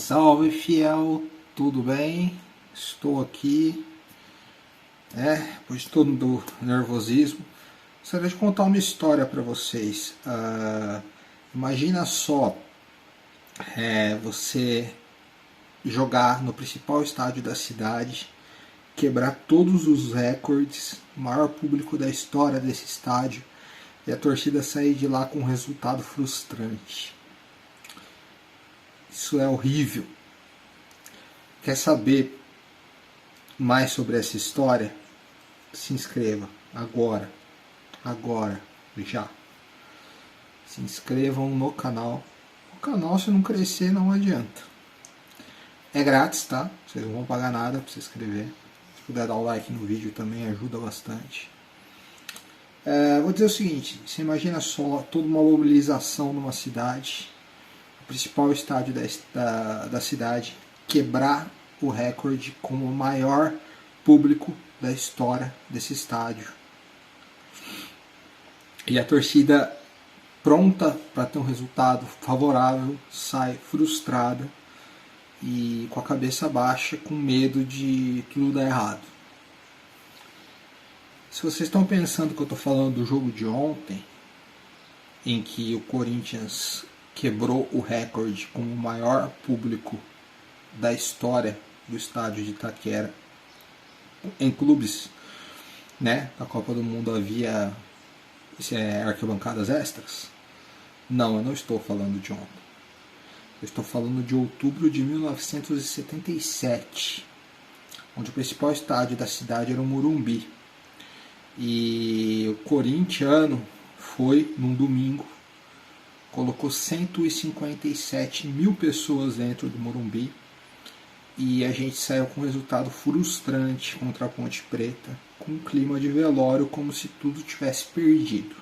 Salve fiel, tudo bem? Estou aqui, depois de todo o nervosismo. Gostaria de contar uma história para vocês. Imagina só você jogar no principal estádio da cidade, quebrar todos os recordes, o maior público da história desse estádio, e a torcida sair de lá com um resultado frustrante. Isso é horrível. Quer saber mais sobre essa história? Se inscreva agora, já. Se inscrevam no canal. O canal, se não crescer, não adianta. É grátis, tá? Vocês não vão pagar nada para se inscrever. Se puder dar o like no vídeo também ajuda bastante. Vou dizer o seguinte, você imagina só toda uma mobilização numa cidade, o principal estádio da cidade, quebrar o recorde com o maior público da história desse estádio. E a torcida, pronta para ter um resultado favorável, sai frustrada e com a cabeça baixa, com medo de tudo dar errado. Se vocês estão pensando que eu estou falando do jogo de ontem, em que o Corinthians quebrou o recorde com o maior público da história do estádio de Itaquera, em clubes, né? Na Copa do Mundo havia arquibancadas extras. Não, eu não estou falando de ontem. Eu estou falando de outubro de 1977, onde o principal estádio da cidade era o Morumbi. E o corintiano foi num domingo, colocou 157 mil pessoas dentro do Morumbi, e a gente saiu com um resultado frustrante contra a Ponte Preta, com um clima de velório, como se tudo tivesse perdido.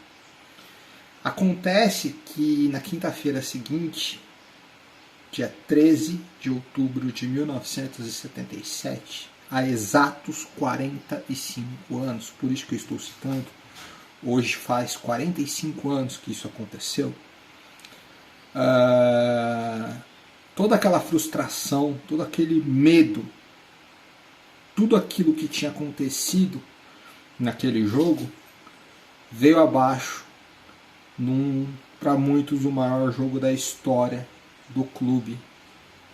Acontece que na quinta-feira seguinte, dia 13 de outubro de 1977, há exatos 45 anos, por isso que eu estou citando, hoje faz 45 anos que isso aconteceu, toda aquela frustração, todo aquele medo, tudo aquilo que tinha acontecido naquele jogo, veio abaixo para muitos o maior jogo da história do clube,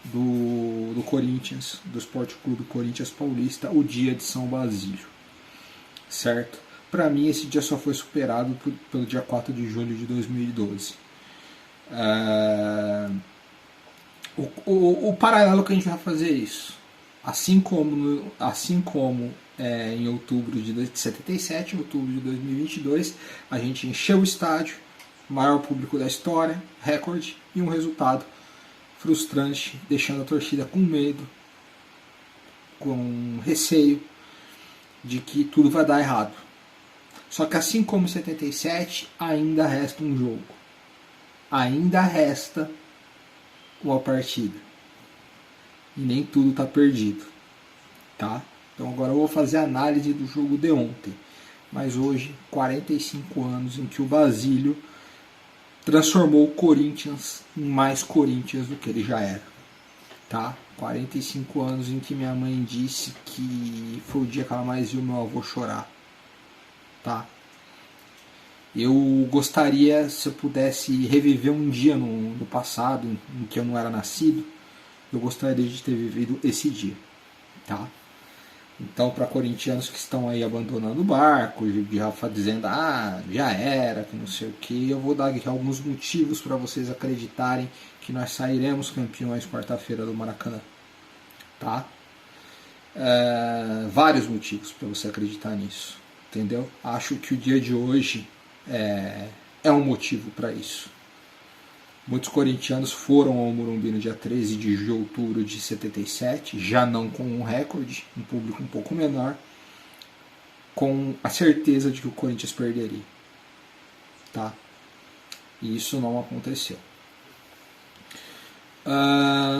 do Corinthians, do Esporte Clube Corinthians Paulista, o dia de São Basílio, certo? Para mim esse dia só foi superado pelo dia 4 de julho de 2012. O paralelo que a gente vai fazer é isso. Assim como em outubro de 77, em outubro de 2022, a gente encheu o estádio, maior público da história, recorde, e um resultado frustrante, deixando a torcida com medo, com receio de que tudo vai dar errado. Só que assim como em 77, ainda resta um jogo. Ainda resta uma partida. E nem tudo está perdido. Tá? Então agora eu vou fazer a análise do jogo de ontem. Mas hoje, 45 anos em que o Basílio transformou o Corinthians em mais Corinthians do que ele já era. Tá? 45 anos em que minha mãe disse que foi o dia que ela mais viu meu avô chorar. Tá? Eu gostaria, se eu pudesse reviver um dia no passado, em que eu não era nascido, eu gostaria de ter vivido esse dia. Tá? Então, para corintianos que estão aí abandonando o barco, já dizendo, já era, que não sei o que, eu vou dar aqui alguns motivos para vocês acreditarem que nós sairemos campeões quarta-feira do Maracanã. Tá? Vários motivos para você acreditar nisso. Entendeu? Acho que o dia de hoje é um motivo para isso. Muitos corintianos foram ao Morumbi no dia 13 de outubro de 77, já não com um recorde, um público um pouco menor, com a certeza de que o Corinthians perderia. Tá? E isso não aconteceu.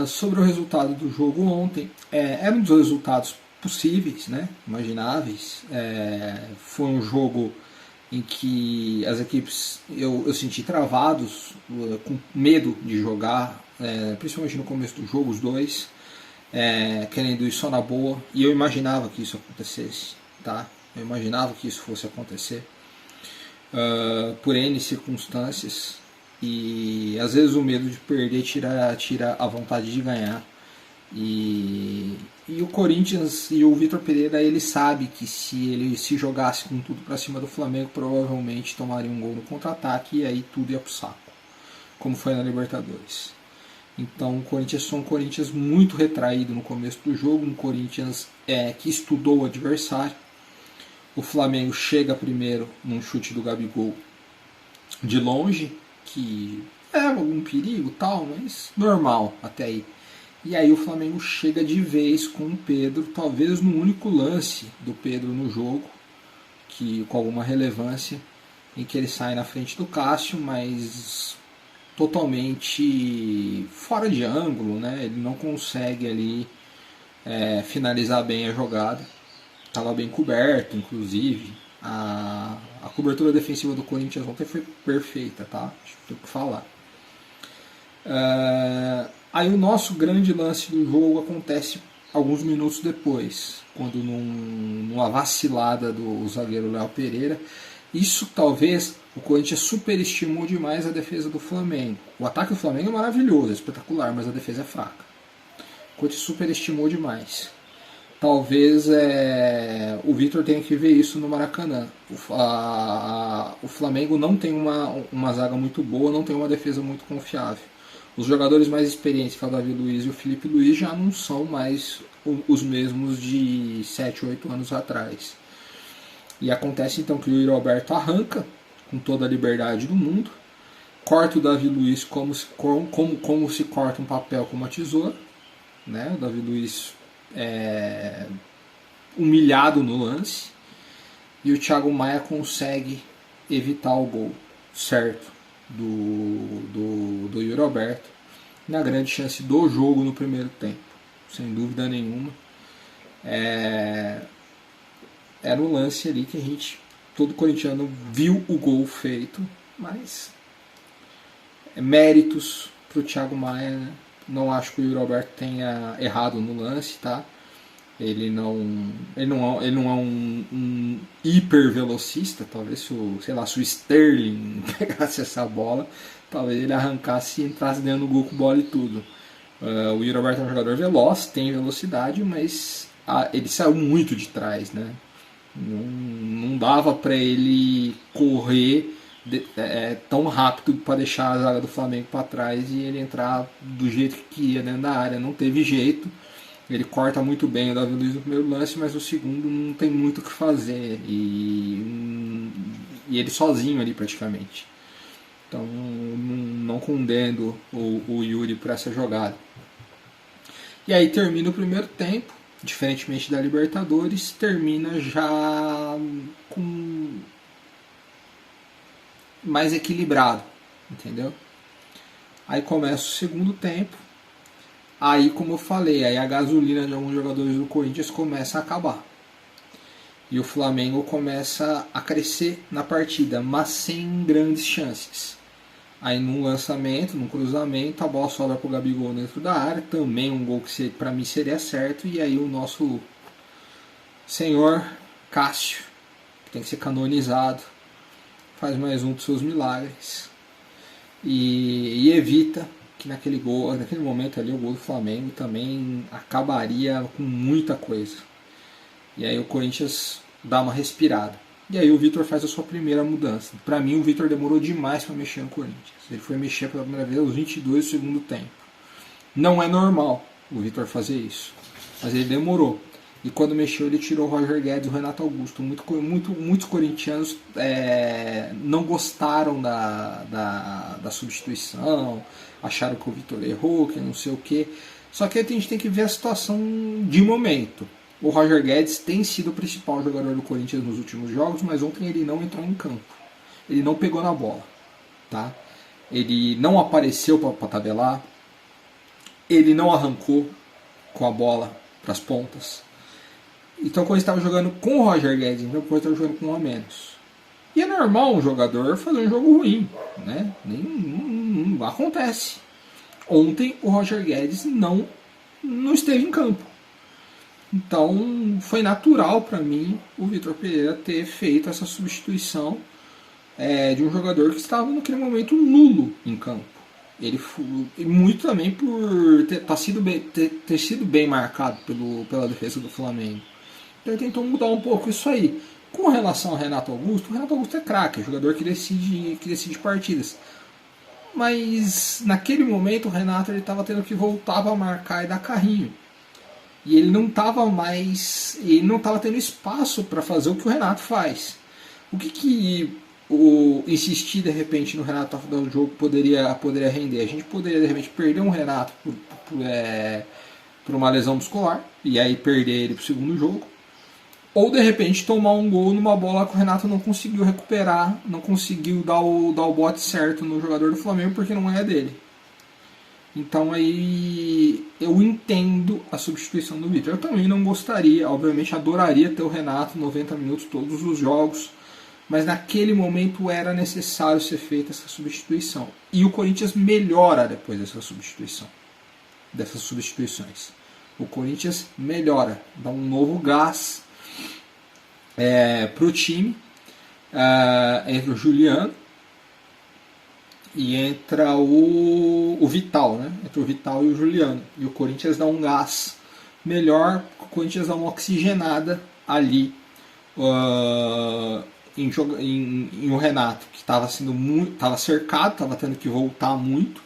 Sobre o resultado do jogo ontem, era um dos resultados possíveis, né? Imagináveis. Foi um jogo em que as equipes eu senti travados, com medo de jogar, principalmente no começo do jogo, os dois, querendo ir só na boa, e eu imaginava que isso acontecesse, tá? Eu imaginava que isso fosse acontecer, por N circunstâncias, e às vezes o medo de perder tira a vontade de ganhar. E o Corinthians e o Vitor Pereira, ele sabe que se ele se jogasse com tudo para cima do Flamengo, provavelmente tomaria um gol no contra-ataque e aí tudo ia pro saco, como foi na Libertadores. Então o Corinthians foi um Corinthians muito retraído no começo do jogo, um Corinthians que estudou o adversário. O Flamengo chega primeiro num chute do Gabigol de longe, que é algum perigo tal, mas normal até aí. E aí o Flamengo chega de vez com o Pedro, talvez no único lance do Pedro no jogo, que com alguma relevância, em que ele sai na frente do Cássio, mas totalmente fora de ângulo, né? Ele não consegue ali finalizar bem a jogada. Estava bem coberto, inclusive. A cobertura defensiva do Corinthians ontem foi perfeita, tá? Acho que tem o que falar. Aí o nosso grande lance do jogo acontece alguns minutos depois, quando numa vacilada do zagueiro Léo Pereira. Isso talvez o Corinthians superestimou demais a defesa do Flamengo. O ataque do Flamengo é maravilhoso, é espetacular, mas a defesa é fraca. O Corinthians superestimou demais. Talvez o Vitor tenha que ver isso no Maracanã. O Flamengo não tem uma zaga muito boa, não tem uma defesa muito confiável. Os jogadores mais experientes, que é o Davi Luiz e o Felipe Luiz, já não são mais os mesmos de 7, 8 anos atrás. E acontece então que o Yuri Alberto arranca com toda a liberdade do mundo, corta o Davi Luiz como se corta um papel com uma tesoura, né? O Davi Luiz humilhado no lance, e o Thiago Maia consegue evitar o gol certo do Yuri Alberto, na grande chance do jogo no primeiro tempo, sem dúvida nenhuma. Era um lance ali que todo corintiano viu o gol feito, mas méritos para o Thiago Maia, né? Não acho que o Yuri Alberto tenha errado no lance, tá? Ele não é um hiper velocista. Talvez se o Sterling pegasse essa bola, talvez ele arrancasse e entrasse dentro do gol com bola e tudo. O Yuri Alberto é um jogador veloz, tem velocidade, mas ele saiu muito de trás, né? Não dava para ele correr tão rápido para deixar a zaga do Flamengo para trás e ele entrar do jeito que queria dentro da área. Não teve jeito. Ele corta muito bem o Davi Luiz no primeiro lance, mas no segundo não tem muito o que fazer. E ele sozinho ali praticamente. Então não condeno o Yuri por essa jogada. E aí termina o primeiro tempo, diferentemente da Libertadores, termina já com mais equilibrado, entendeu? Aí começa o segundo tempo. Aí, como eu falei, aí a gasolina de alguns jogadores do Corinthians começa a acabar. E o Flamengo começa a crescer na partida, mas sem grandes chances. Aí num lançamento, num cruzamento, a bola sobra para o Gabigol dentro da área. Também um gol que para mim seria certo. E aí o nosso senhor Cássio, que tem que ser canonizado, faz mais um dos seus milagres. E evita que naquele momento ali o gol do Flamengo também acabaria com muita coisa. E aí o Corinthians dá uma respirada. E aí o Vitor faz a sua primeira mudança. Para mim o Vitor demorou demais para mexer no Corinthians. Ele foi mexer pela primeira vez aos 22 do segundo tempo. Não é normal o Vitor fazer isso, mas ele demorou. E quando mexeu, ele tirou o Roger Guedes e o Renato Augusto. Muitos corintianos não gostaram da substituição, acharam que o Vitor errou, que não sei o quê. Só que a gente tem que ver a situação de momento. O Roger Guedes tem sido o principal jogador do Corinthians nos últimos jogos, mas ontem ele não entrou em campo. Ele não pegou na bola. Tá? Ele não apareceu para tabelar. Ele não arrancou com a bola para as pontas. Então, quando estava jogando com o Roger Guedes, então quando estava jogando com um a menos. E é normal um jogador fazer um jogo ruim, né? Não acontece. Ontem o Roger Guedes não esteve em campo. Então foi natural para mim o Vitor Pereira ter feito essa substituição de um jogador que estava naquele momento nulo em campo. Ele muito também por ter sido bem marcado pela defesa do Flamengo. Então ele tentou mudar um pouco isso aí. Com relação ao Renato Augusto, o Renato Augusto é craque, é jogador que decide partidas. Mas naquele momento o Renato estava tendo que voltar para marcar e dar carrinho. E ele não estava tendo espaço para fazer o que o Renato faz. O que insistir de repente no Renato do jogo poderia render? A gente poderia de repente perder um Renato por uma lesão muscular e aí perder ele para o segundo jogo. Ou de repente tomar um gol numa bola que o Renato não conseguiu recuperar, não conseguiu dar o bote certo no jogador do Flamengo porque não é dele. Então aí eu entendo a substituição do Vitor. Eu também não gostaria, obviamente adoraria ter o Renato 90 minutos todos os jogos, mas naquele momento era necessário ser feita essa substituição. E o Corinthians melhora depois dessas substituições. O Corinthians melhora, dá um novo gás para o time, entre o Juliano e entra o Vital, né? Entre o Vital e o Juliano. E o Corinthians dá um gás melhor, o Corinthians dá uma oxigenada ali em o Renato, que estava cercado, estava tendo que voltar muito,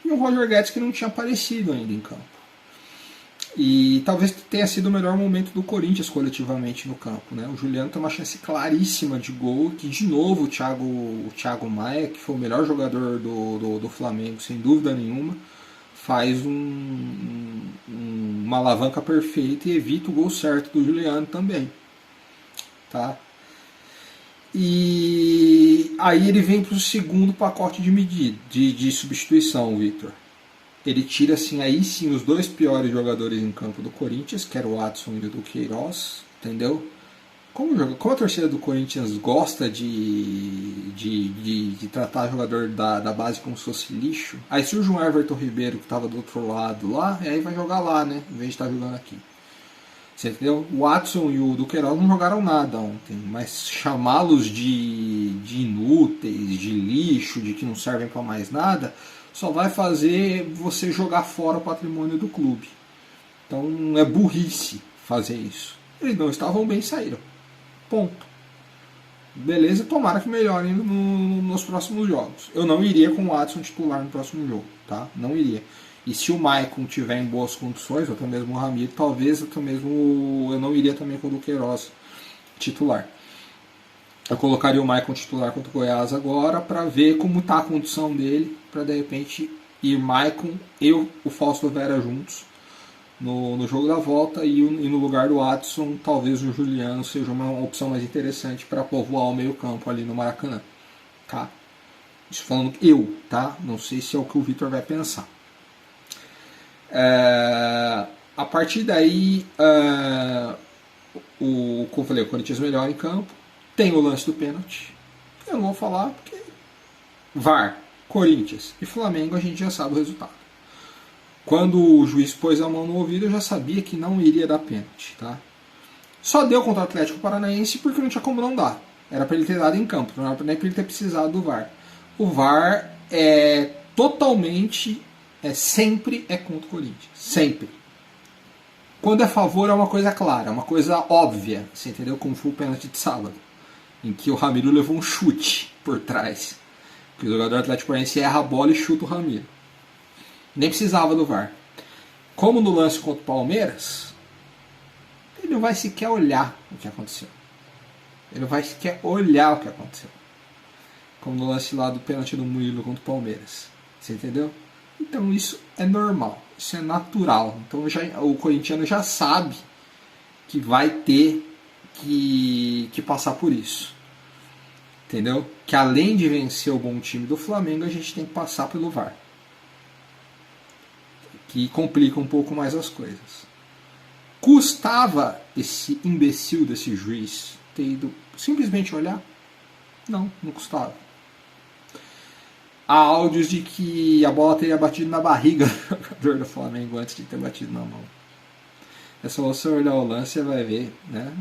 e o Roger Guedes que não tinha aparecido ainda em campo. E talvez tenha sido o melhor momento do Corinthians coletivamente no campo, né? O Juliano tem uma chance claríssima de gol, que de novo o Thiago Maia, que foi o melhor jogador do Flamengo, sem dúvida nenhuma, faz uma alavanca perfeita e evita o gol certo do Juliano também. Tá? E aí ele vem para o segundo pacote de substituição, Vitor. Ele tira assim, aí sim os dois piores jogadores em campo do Corinthians, que era o Watson e o Duqueiroz, entendeu? Como a torcida do Corinthians gosta de tratar o jogador da base como se fosse lixo, aí surge um Everton Ribeiro que estava do outro lado lá, e aí vai jogar lá, né? Em vez de estar jogando aqui. Você entendeu? O Watson e o Duqueiroz não jogaram nada ontem, mas chamá-los de inúteis, de lixo, de que não servem para mais nada, só vai fazer você jogar fora o patrimônio do clube. Então é burrice fazer isso. Eles não estavam bem, saíram. Ponto. Beleza, tomara que melhorem nos próximos jogos. Eu não iria com o Watson titular no próximo jogo, tá? Não iria. E se o Maicon tiver em boas condições, ou até mesmo o Ramiro, talvez eu não iria também com o Duqueiroz titular. Eu colocaria o Maicon titular contra o Goiás agora para ver como está a condição dele, para de repente ir Maicon e o Fausto Vera juntos no jogo da volta e no lugar do Watson, talvez o Juliano seja uma opção mais interessante para povoar o meio campo ali no Maracanã. Tá? Isso falando eu, tá? Não sei se é o que o Vitor vai pensar. A partir daí, como eu falei, o Corinthians melhor em campo. Tem o lance do pênalti. Eu não vou falar porque VAR, Corinthians e Flamengo a gente já sabe o resultado. Quando o juiz pôs a mão no ouvido, eu já sabia que não iria dar pênalti. Tá? Só deu contra o Atlético Paranaense porque não tinha como não dar. Era para ele ter dado em campo, não era nem para ele ter precisado do VAR. O VAR é totalmente, sempre é contra o Corinthians. Sempre. Quando é a favor é uma coisa clara, é uma coisa óbvia. Você entendeu? Como foi o pênalti de sábado, em que o Ramiro levou um chute por trás. Que o jogador Atlético Paranaense erra a bola e chuta o Ramiro. Nem precisava do VAR. Como no lance contra o Palmeiras, ele não vai sequer olhar o que aconteceu. Ele não vai sequer olhar o que aconteceu. Como no lance lá do pênalti do Murilo contra o Palmeiras. Você entendeu? Então isso é normal. Isso é natural. Então o corintiano já sabe que vai ter que passar por isso. Entendeu? Que além de vencer o bom time do Flamengo, a gente tem que passar pelo VAR. Que complica um pouco mais as coisas. Custava esse imbecil desse juiz ter ido simplesmente olhar? Não, não custava. há áudios de que a bola teria batido na barriga do jogador do Flamengo antes de ter batido na mão. É só você olhar o lance e vai ver, né?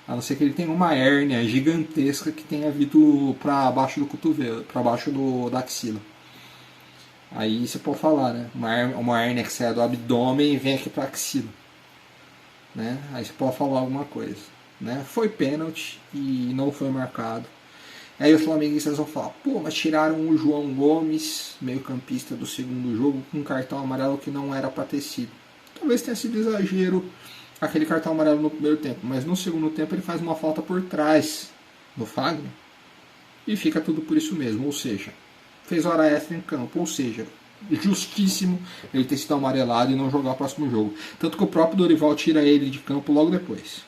A não ser que ele tenha uma hérnia gigantesca que tenha vindo para baixo do cotovelo, para baixo da axila. Aí você pode falar, né? Uma hérnia que sai do abdômen e vem aqui para axila, né? Aí você pode falar alguma coisa, né? Foi pênalti e não foi marcado. Aí os flamenguistas vão falar, pô, mas tiraram o João Gomes, meio campista do segundo jogo, com um cartão amarelo que não era para ter sido. Talvez tenha sido exagero aquele cartão amarelo no primeiro tempo, mas no segundo tempo ele faz uma falta por trás no Fagner e fica tudo por isso mesmo, ou seja, fez hora extra em campo, ou seja, justíssimo ele ter sido amarelado e não jogar o próximo jogo. Tanto que o próprio Dorival tira ele de campo logo depois.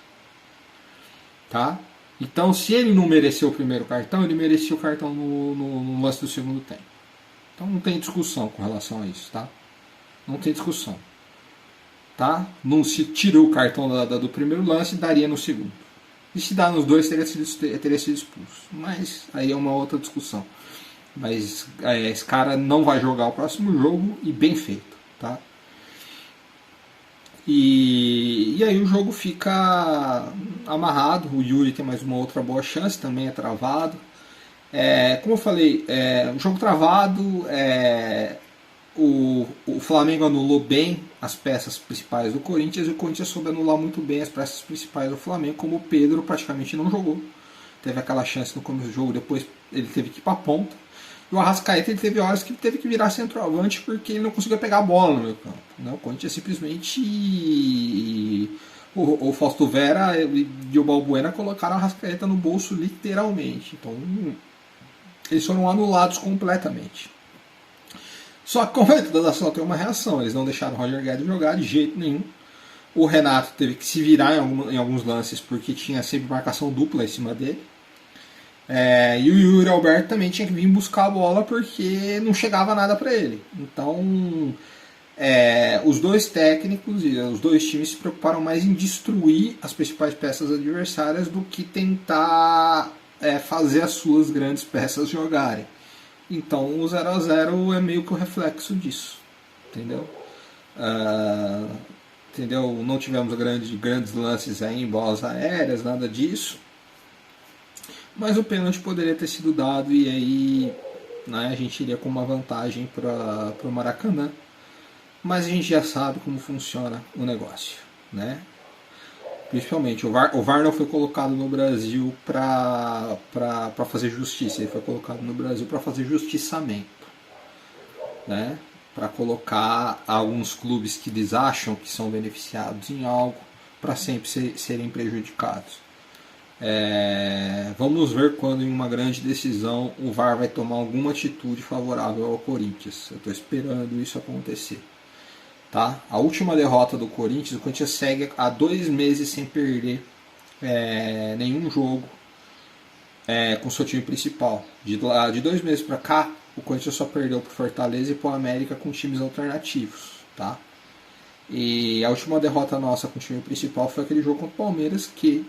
Tá? Então, se ele não mereceu o primeiro cartão, ele merecia o cartão no lance do segundo tempo. Então não tem discussão com relação a isso, tá? Não tem discussão. Tá? Não se tirou o cartão do primeiro lance, daria no segundo. E se dá nos dois, teria sido expulso. Mas aí é uma outra discussão. Mas esse cara não vai jogar o próximo jogo e bem feito, tá? E aí o jogo fica amarrado. O Yuri tem mais uma outra boa chance, também é travado. Como eu falei, um jogo travado. O Flamengo anulou bem as peças principais do Corinthians e o Corinthians soube anular muito bem as peças principais do Flamengo, como o Pedro praticamente não jogou. Teve aquela chance no começo do jogo, depois ele teve que ir para a ponta. E o Arrascaeta ele teve horas que teve que virar centroavante porque ele não conseguia pegar a bola no meio campo. Né? O Corinthians simplesmente. O Fausto Vera e o Balbuena colocaram o Arrascaeta no bolso literalmente. Então eles foram anulados completamente. Só que como toda ação tem uma reação, eles não deixaram o Roger Guedes jogar de jeito nenhum. O Renato teve que se virar em alguns lances porque tinha sempre marcação dupla em cima dele. E o Yuri Alberto também tinha que vir buscar a bola porque não chegava nada para ele. Então os dois técnicos e os dois times se preocuparam mais em destruir as principais peças adversárias do que tentar fazer as suas grandes peças jogarem. Então o 0x0 é meio que o reflexo disso, entendeu? Entendeu? Não tivemos grandes lances aí em bolas aéreas, nada disso. Mas o pênalti poderia ter sido dado e aí, né, a gente iria com uma vantagem para o Maracanã. Mas a gente já sabe como funciona o negócio, né? Principalmente, o VAR não foi colocado no Brasil para fazer justiça, ele foi colocado no Brasil para fazer justiçamento, né? Para colocar alguns clubes que eles acham que são beneficiados em algo para sempre serem prejudicados. Vamos ver quando em uma grande decisão o VAR vai tomar alguma atitude favorável ao Corinthians. Eu estou esperando isso acontecer. Tá? A última derrota do Corinthians, o Corinthians segue há 2 meses sem perder nenhum jogo com seu time principal. De 2 meses para cá, o Corinthians só perdeu para o Fortaleza e para o América com times alternativos. Tá? E a última derrota nossa com o time principal foi aquele jogo contra o Palmeiras que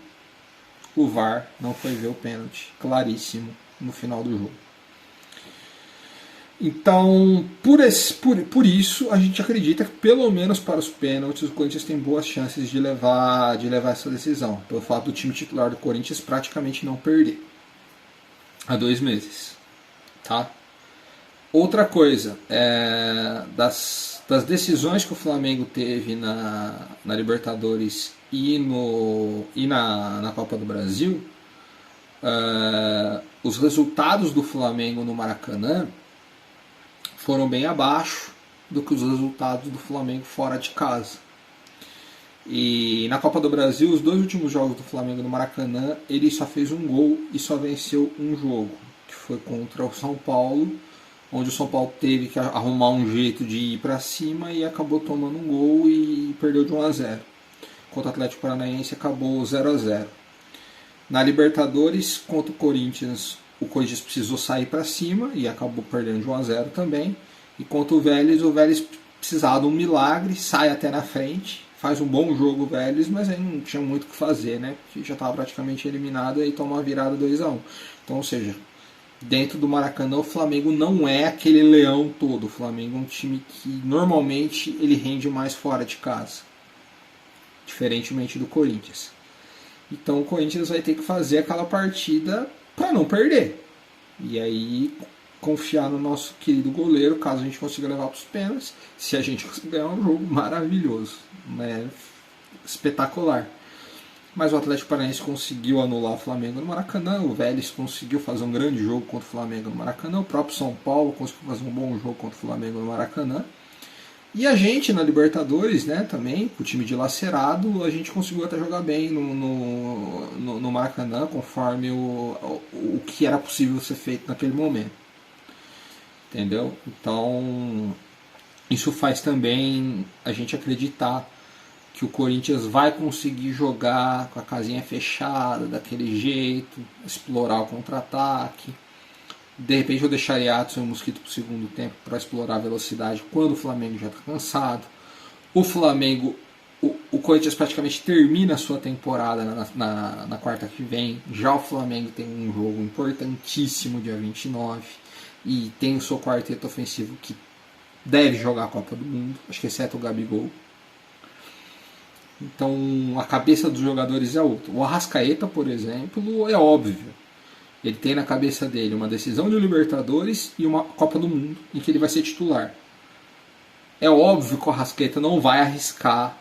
o VAR não foi ver o pênalti claríssimo no final do jogo. Então, por isso, a gente acredita que pelo menos para os pênaltis o Corinthians tem boas chances de levar essa decisão. Pelo fato do time titular do Corinthians praticamente não perder há 2 meses. Tá? Outra coisa, das decisões que o Flamengo teve na Libertadores e na Copa do Brasil, os resultados do Flamengo no Maracanã foram bem abaixo do que os resultados do Flamengo fora de casa. E na Copa do Brasil, os 2 últimos jogos do Flamengo no Maracanã, ele só fez um gol e só venceu um jogo, que foi contra o São Paulo, onde o São Paulo teve que arrumar um jeito de ir para cima e acabou tomando um gol e perdeu de 1x0. Contra o Atlético Paranaense acabou 0x0. Na Libertadores, contra o Corinthians precisou sair para cima e acabou perdendo de 1x0 também. E contra o Vélez precisava de um milagre, sai até na frente, faz um bom jogo o Vélez, mas aí não tinha muito o que fazer, né? Porque já estava praticamente eliminado e toma uma virada 2x1. Então, ou seja, dentro do Maracanã o Flamengo não é aquele leão todo. O Flamengo é um time que normalmente ele rende mais fora de casa, diferentemente do Corinthians. Então o Corinthians vai ter que fazer aquela partida para não perder. E aí confiar no nosso querido goleiro, caso a gente consiga levar para os pênaltis. Se a gente conseguir ganhar um jogo maravilhoso, né? Espetacular. Mas o Atlético Paranaense conseguiu anular o Flamengo no Maracanã, o Vélez conseguiu fazer um grande jogo contra o Flamengo no Maracanã, o próprio São Paulo conseguiu fazer um bom jogo contra o Flamengo no Maracanã. E a gente na Libertadores, né, também, o time dilacerado, a gente conseguiu até jogar bem no Maracanã, conforme o que era possível ser feito naquele momento. Entendeu? Então, isso faz também a gente acreditar que o Corinthians vai conseguir jogar com a casinha fechada, daquele jeito, explorar o contra-ataque. De repente eu deixaria Adson e o Mosquito para o segundo tempo para explorar a velocidade quando o Flamengo já está cansado. O Flamengo, o Corinthians praticamente termina a sua temporada na quarta que vem. Já o Flamengo tem um jogo importantíssimo dia 29 e tem o seu quarteto ofensivo que deve jogar a Copa do Mundo, acho que exceto o Gabigol. Então a cabeça dos jogadores é outra. O Arrascaeta, por exemplo, é óbvio. Ele tem na cabeça dele uma decisão de Libertadores e uma Copa do Mundo em que ele vai ser titular. É óbvio que o Arrascaeta não vai arriscar,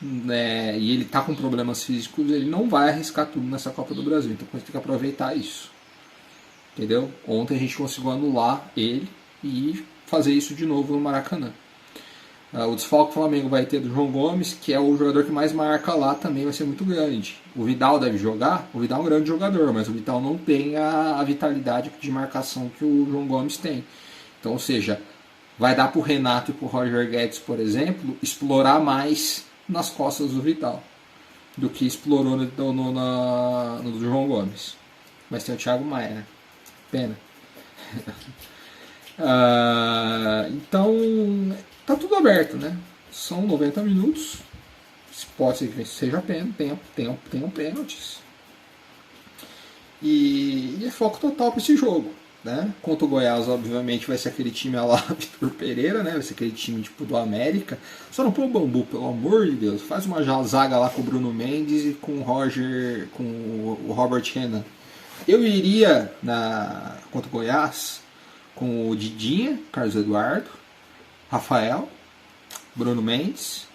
né, e ele está com problemas físicos, ele não vai arriscar tudo nessa Copa do Brasil. Então a gente tem que aproveitar isso. Entendeu? Ontem a gente conseguiu anular ele e fazer isso de novo no Maracanã. O desfalque que o Flamengo vai ter do João Gomes, que é o jogador que mais marca lá, também vai ser muito grande. O Vidal deve jogar, o Vidal é um grande jogador, mas o Vidal não tem a vitalidade de marcação que o João Gomes tem. Então, ou seja, vai dar para o Renato e para o Roger Guedes, por exemplo, explorar mais nas costas do Vidal do que explorou no João Gomes. Mas tem o Thiago Maia, né? Pena. Então, tá tudo aberto, né? São 90 minutos. Pode ser que seja tenham pênaltis. E é foco total para esse jogo, né? Contra o Goiás, obviamente, vai ser aquele time lá, Vitor Pereira, né? Vai ser aquele time tipo do América. Só não põe o Bambu, pelo amor de Deus. Faz uma zaga lá com o Bruno Mendes e com o Robert Renan. Eu iria contra o Goiás com o Didinha, Carlos Eduardo, Rafael, Bruno Mendes,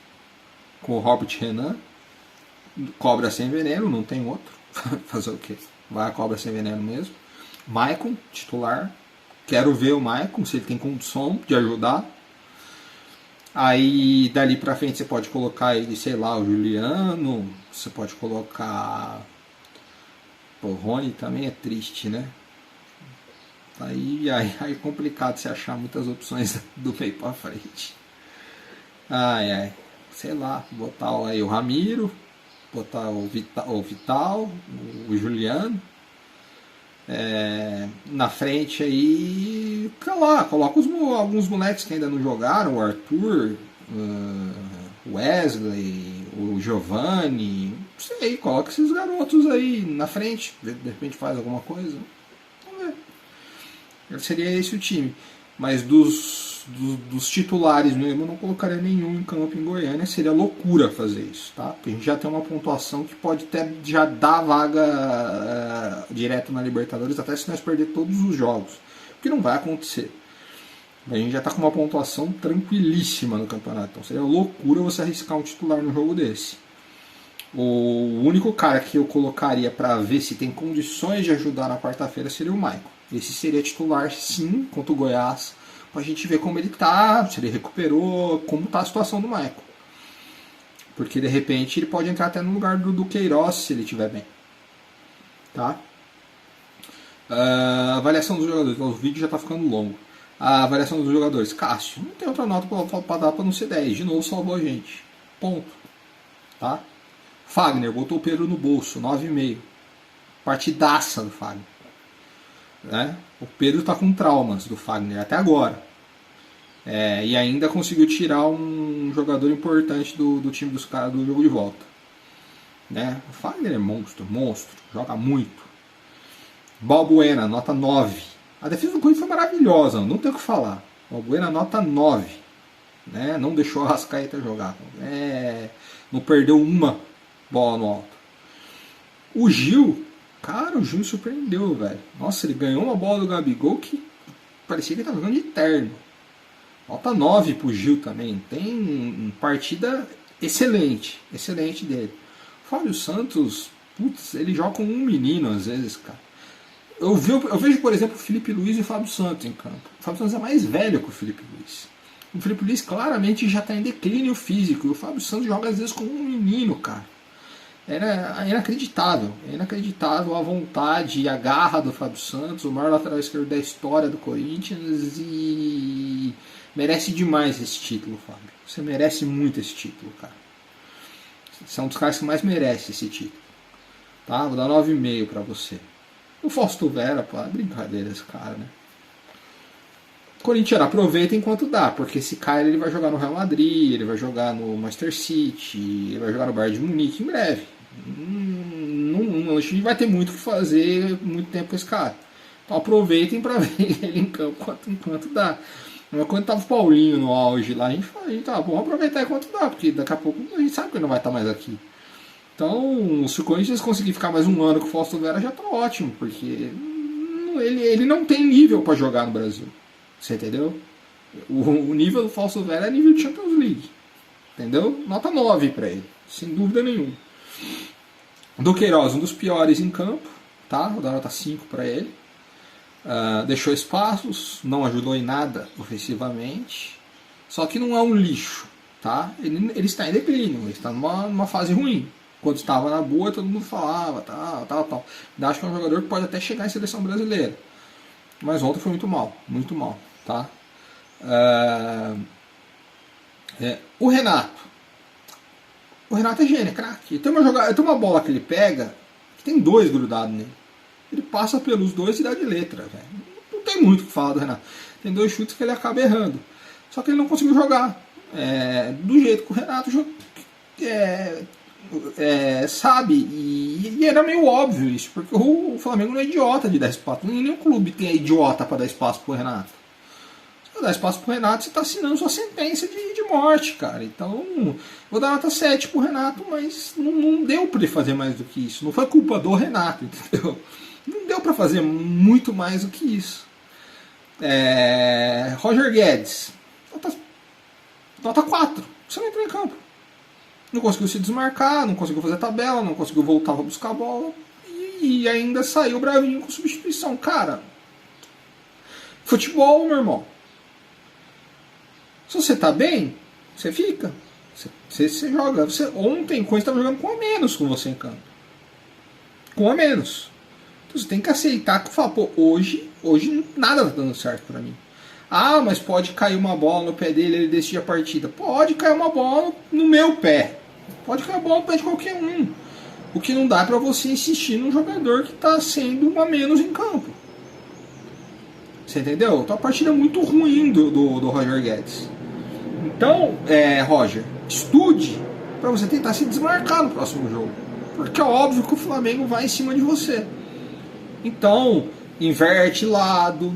com o Robert Renan, Cobra Sem Veneno, não tem outro. Fazer o quê? Vai a Cobra Sem Veneno mesmo. Maicon, titular. Quero ver o Maicon, se ele tem condição de ajudar. Aí, dali pra frente, você pode colocar ele, sei lá, o Juliano. Você pode colocar... Pô, o Rony também é triste, né? Aí é complicado você achar muitas opções do meio pra frente. Sei lá, botar aí o Ramiro, botar o Vital, o Juliano. Na frente aí, coloca alguns moleques que ainda não jogaram, o Arthur, o Wesley, o Giovanni, não sei, coloca esses garotos aí na frente, de repente faz alguma coisa. Vamos ver. Seria esse o time. Mas dos titulares mesmo, eu não colocaria nenhum em campo em Goiânia. Seria loucura fazer isso, tá? Porque a gente já tem uma pontuação que pode até já dar vaga direto na Libertadores, até se nós perder todos os jogos. O que não vai acontecer. A gente já está com uma pontuação tranquilíssima no campeonato. Então seria loucura você arriscar um titular no jogo desse. O único cara que eu colocaria para ver se tem condições de ajudar na quarta-feira seria o Maicon. Esse seria titular sim contra o Goiás, pra gente ver como ele tá, se ele recuperou, como tá a situação do Maicon. Porque de repente ele pode entrar até no lugar do Queiroz se ele estiver bem. Tá? Avaliação dos jogadores. O vídeo já tá ficando longo. A avaliação dos jogadores. Cássio, não tem outra nota pra dar pra não ser 10. De novo salvou a gente. Ponto. Tá? Fagner botou o Pedro no bolso, 9,5. Partidaça do Fagner. Né? O Pedro está com traumas do Fagner até agora. E ainda conseguiu tirar um jogador importante do time dos caras do jogo de volta. Né? O Fagner é monstro, joga muito. Balbuena, nota 9. A defesa do Corinthians foi maravilhosa, não tem o que falar. O Balbuena nota 9. Né? Não deixou a Arrascaeta jogar. Não perdeu uma bola no alto. O Gil, cara, o Gil me surpreendeu, velho. Nossa, ele ganhou uma bola do Gabigol que parecia que ele estava jogando de terno. Nota 9 pro Gil também. Tem partida excelente. Excelente dele. O Fábio Santos, putz, ele joga com um menino às vezes, cara. Eu vejo, por exemplo, o Felipe Luiz e o Fábio Santos em campo. O Fábio Santos é mais velho que o Felipe Luiz. O Felipe Luiz claramente já está em declínio físico. E o Fábio Santos joga às vezes como um menino, cara. Era inacreditável. É inacreditável a vontade e a garra do Fábio Santos, o maior lateral esquerdo da história do Corinthians. E merece demais esse título, Fábio. Você merece muito esse título, cara. Você é um dos caras que mais merece esse título. Tá? Vou dar 9,5 para você. O Fausto Vera, pô, é brincadeira esse cara, né? Corinthians aproveita enquanto dá, porque se cai ele vai jogar no Real Madrid, ele vai jogar no Manchester City, ele vai jogar no Bayern de Munique em breve. A gente vai ter muito o que fazer muito tempo com esse cara. Então aproveitem para ver ele em campo enquanto dá. Mas quando tava o Paulinho no auge lá, a gente tava, vamos aproveitar enquanto dá, porque daqui a pouco a gente sabe que ele não vai estar mais aqui. Então, se o Corinthians conseguir ficar mais um ano com o Fausto Vera, já tá ótimo, porque ele não tem nível para jogar no Brasil. Você entendeu? O nível do Fausto Vera é nível de Champions League. Entendeu? Nota 9 para ele, sem dúvida nenhuma. Duqueiroz, um dos piores em campo, tá? Vou dar nota 5 para ele. Deixou espaços, não ajudou em nada ofensivamente. Só que não é um lixo, tá? Ele está em declínio, ele está numa fase ruim. Quando estava na boa, todo mundo falava, tal. Acho que é um jogador que pode até chegar em seleção brasileira. Mas ontem foi muito mal, tá? O Renato é gênio, é craque. Tem uma bola que ele pega, que tem 2 grudados nele. Ele passa pelos 2 e dá de letra, velho. Não tem muito o que falar do Renato. Tem 2 chutes que ele acaba errando. Só que ele não conseguiu jogar do jeito que o Renato sabe, e era meio óbvio isso, porque o Flamengo não é idiota de dar espaço, nenhum clube é idiota para dar espaço pro Renato. Se você dá espaço pro Renato, você está assinando sua sentença de morte, cara. Então, vou dar nota 7 pro Renato, mas não deu para ele fazer mais do que isso, não foi culpa do Renato, entendeu? Não deu para fazer muito mais do que isso. Roger Guedes, nota 4, você não entrou em campo. Não conseguiu se desmarcar, não conseguiu fazer tabela, não conseguiu voltar para buscar a bola e ainda saiu bravinho com substituição. Cara, futebol, meu irmão. Se você tá bem, você fica. Você joga. Ontem, o Corinthians estava jogando com a menos com você em campo. Com a menos. Então você tem que aceitar que fala, pô, hoje nada tá dando certo para mim. Ah, mas pode cair uma bola no pé dele, ele decide a partida. Pode cair uma bola no meu pé. Pode cair uma bola no pé de qualquer um. O que não dá é para você insistir num jogador que está sendo um a menos em campo. Você entendeu? Então a partida é muito ruim do Roger Guedes. Então, Roger, estude para você tentar se desmarcar no próximo jogo. Porque é óbvio que o Flamengo vai em cima de você. Então, inverte lado,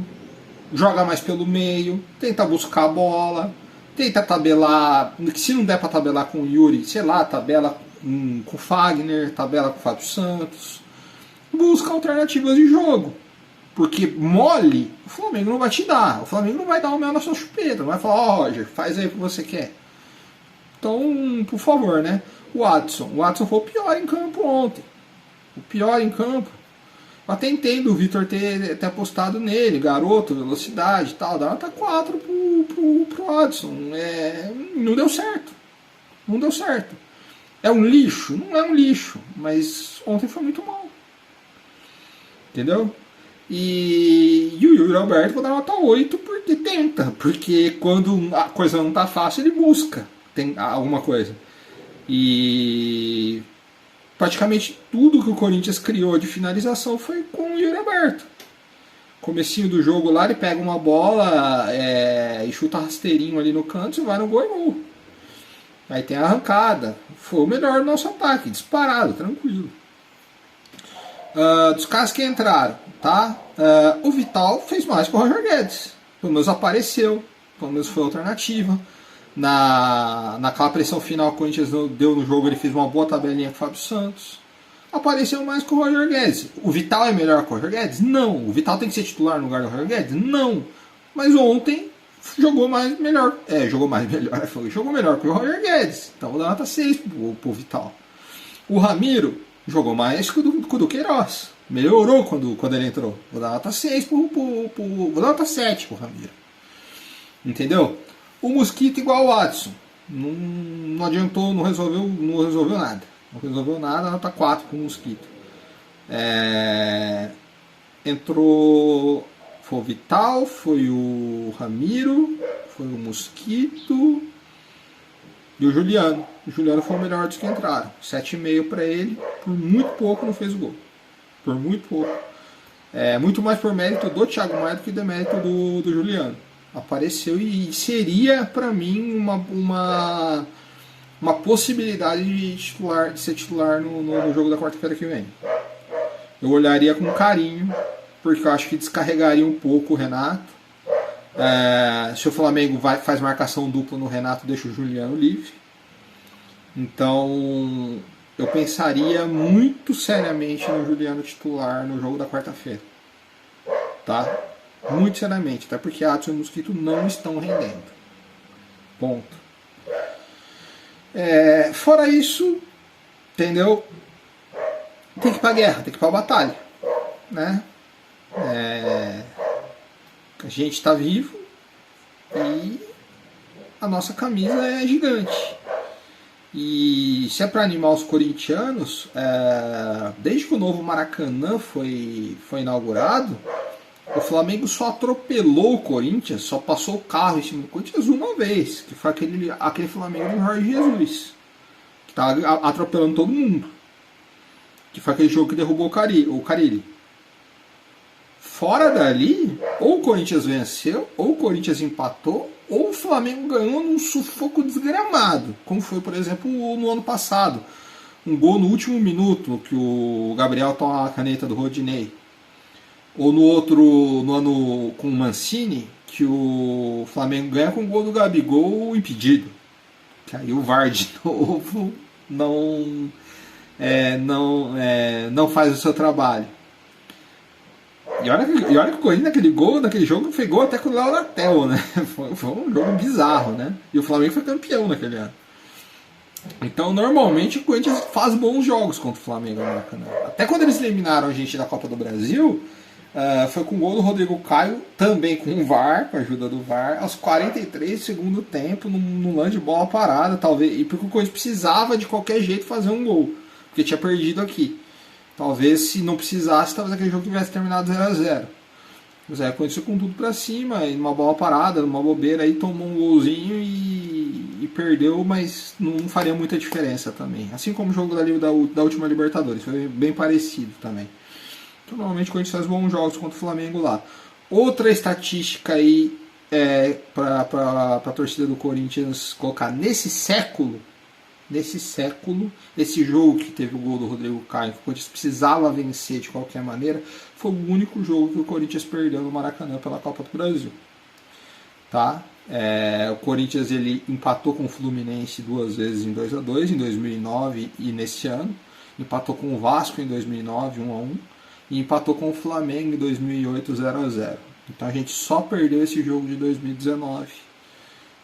joga mais pelo meio, tenta buscar a bola, tenta tabelar, se não der para tabelar com o Yuri, sei lá, tabela com o Fagner, tabela com o Fábio Santos, busca alternativas de jogo, porque mole o Flamengo não vai te dar, o Flamengo não vai dar o mel na sua chupeta, não vai falar, Roger, faz aí o que você quer. Então, por favor, né? O Watson foi o pior em campo ontem, o pior em campo. Eu até entendo o Vitor ter apostado nele, garoto, velocidade e tal, dá nota 4 pro Adson. Não deu certo. Não deu certo. É um lixo? Não é um lixo, mas ontem foi muito mal. Entendeu? E o Yuri Alberto vou dar nota 8 porque tenta. Porque quando a coisa não tá fácil, ele busca tem alguma coisa. E praticamente tudo que o Corinthians criou de finalização foi com o Yuri Alberto. Comecinho do jogo lá, ele pega uma bola e chuta rasteirinho ali no canto e vai no gol e gol. Aí tem a arrancada. Foi o melhor do nosso ataque, disparado, tranquilo. Dos caras que entraram, tá? O Vital fez mais que o Roger Guedes. Pelo menos apareceu, pelo menos foi alternativa. Naquela pressão final que o Corinthians deu no jogo, ele fez uma boa tabelinha com o Fábio Santos. Apareceu mais que o Roger Guedes. O Vital é melhor que o Roger Guedes? Não. O Vital tem que ser titular no lugar do Roger Guedes? Não. Mas ontem jogou melhor. Jogou melhor que o Roger Guedes. Então vou dar nota 6 pro Vital. O Ramiro jogou mais que o do Queiroz. Melhorou quando ele entrou. Vou dar nota 6 vou dar nota 7 pro Ramiro. Entendeu? O Mosquito igual o Watson. Não adiantou, não resolveu nada. Não resolveu nada, nota 4 pro Mosquito. Entrou. Foi o Vital, foi o Ramiro, foi o Mosquito e o Juliano. O Juliano foi o melhor dos que entraram. 7,5 para ele, por muito pouco não fez o gol. Por muito pouco. Muito mais por mérito do Thiago Maia do que de mérito do Juliano. Apareceu e seria para mim uma possibilidade de ser titular no jogo da quarta-feira que vem. Eu olharia com carinho, porque eu acho que descarregaria um pouco o Renato. Se o Flamengo faz marcação dupla no Renato, deixa o Juliano livre. Então eu pensaria muito seriamente no Juliano titular no jogo da quarta-feira. Tá? Muito seriamente, até porque Adson e Mosquito não estão rendendo. Ponto. Fora isso, entendeu? Tem que ir pra guerra, tem que ir pra batalha, né? A gente está vivo e a nossa camisa é gigante. E se é para animar os corintianos, desde que o novo Maracanã foi inaugurado, o Flamengo só atropelou o Corinthians, só passou o carro em cima do Corinthians uma vez, que foi aquele Flamengo do Jorge Jesus, que estava atropelando todo mundo, que foi aquele jogo que derrubou o Carille. Fora dali, ou o Corinthians venceu, ou o Corinthians empatou, ou o Flamengo ganhou num sufoco desgramado, como foi, por exemplo, no ano passado. Um gol no último minuto, que o Gabriel toma a caneta do Rodinei. Ou no ano com o Mancini, que o Flamengo ganha com o gol do Gabigol impedido. Que aí o VAR de novo não faz o seu trabalho. E olha que o Corinthians naquele jogo foi gol até com o Léo Natel, né? Foi um jogo bizarro, né? E o Flamengo foi campeão naquele ano. Então, normalmente, o Corinthians faz bons jogos contra o Flamengo no Maracanã. Até quando eles eliminaram a gente da Copa do Brasil, foi com o gol do Rodrigo Caio, também com o VAR, com a ajuda do VAR, aos 43 do segundo tempo, num lance de bola parada, talvez, e porque o Corinthians precisava de qualquer jeito fazer um gol, porque tinha perdido aqui. Talvez, se não precisasse, talvez aquele jogo tivesse terminado 0-0. Mas aí aconteceu com tudo pra cima, e numa bola parada, numa bobeira, aí tomou um golzinho e perdeu, mas não faria muita diferença também. Assim como o jogo da última Libertadores, foi bem parecido também. Então, normalmente, quando a gente faz bons jogos contra o Flamengo lá. Outra estatística aí para a torcida do Corinthians colocar nesse século, esse jogo que teve o gol do Rodrigo Caio, que o Corinthians precisava vencer de qualquer maneira, foi o único jogo que o Corinthians perdeu no Maracanã pela Copa do Brasil. Tá? O Corinthians ele empatou com o Fluminense 2 vezes em 2-2, em 2009 e nesse ano. Empatou com o Vasco em 2009, 1-1. E empatou com o Flamengo em 2008, 0-0. Então a gente só perdeu esse jogo de 2019.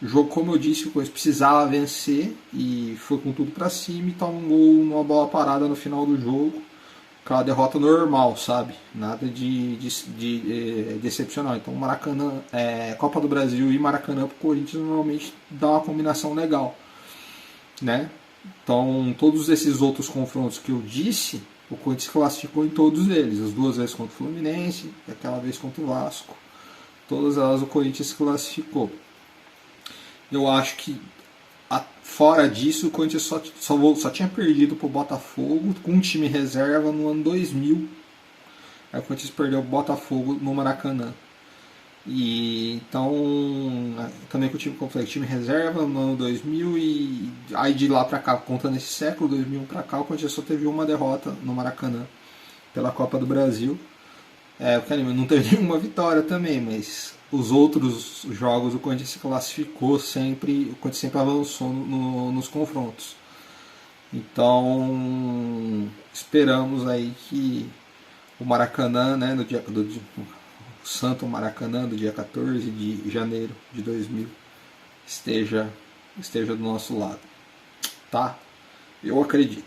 O jogo, como eu disse, o Corinthians precisava vencer e foi com tudo pra cima e toma um gol numa bola parada no final do jogo. Aquela derrota normal, sabe? Nada de decepcional. Então Maracanã, Copa do Brasil e Maracanã pro Corinthians normalmente dá uma combinação legal, né? Então todos esses outros confrontos que eu disse, o Corinthians classificou em todos eles. As 2 vezes contra o Fluminense, aquela vez contra o Vasco. Todas elas o Corinthians se classificou. Eu acho que fora disso o Corinthians só tinha perdido para o Botafogo com um time reserva no ano 2000. Aí o Corinthians perdeu o Botafogo no Maracanã. E então também com o time reserva no ano 2000 e aí de lá para cá, contando esse século 2000 para cá, o Corinthians só teve uma derrota no Maracanã pela Copa do Brasil. O Kahneman não teve nenhuma vitória também, mas os outros jogos o Corinthians se classificou sempre, o Corinthians sempre avançou nos confrontos. Então esperamos aí que o Maracanã, né, o Santo Maracanã do dia 14 de janeiro de 2000 esteja do nosso lado, tá? Eu acredito.